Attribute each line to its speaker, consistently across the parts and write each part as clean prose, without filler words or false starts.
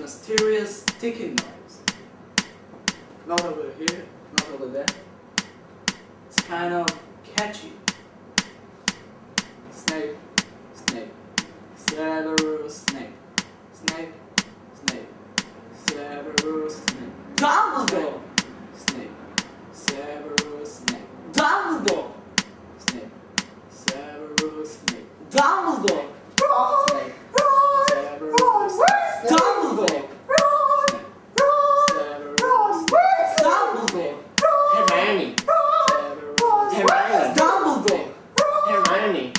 Speaker 1: mysterious ticking noise. Not over here, not over there. It's kind of catchy. Snape, Snape, Severus Snape, Snape, Snape, Severus Snape,
Speaker 2: Dumbledore!
Speaker 1: Snape, Severus Snape,
Speaker 2: Dumbledore!
Speaker 1: Snape, Severus Snape,
Speaker 2: Dumbledore!
Speaker 1: Snape, Severus Snape,
Speaker 2: Dumbledore! Dumbledore!
Speaker 3: Hermione. Hermione.
Speaker 2: Dumbledore!
Speaker 3: Hermione.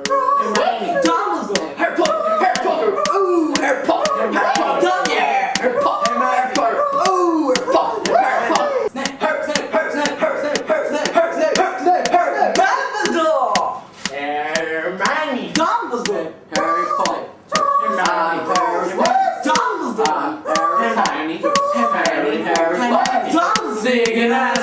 Speaker 1: Hermione.
Speaker 2: Dumbledore!
Speaker 3: Harry Potter. Harry Potter. Ooh, Harry Potter. Harry Potter. Yeah, Harry Potter. Harry Potter. Ooh, Harry Potter. Harry Potter.
Speaker 2: Snape! Snape! Snape! Snape! Snape! Snape! Snape! Dumbledore!
Speaker 3: Hermione.
Speaker 2: Dumbledore!
Speaker 1: Harry Potter.
Speaker 3: Hermione.
Speaker 2: Dumbledore!
Speaker 3: Hermione. Hermione. Harry Potter.
Speaker 2: Dumbledore!
Speaker 1: Singing out.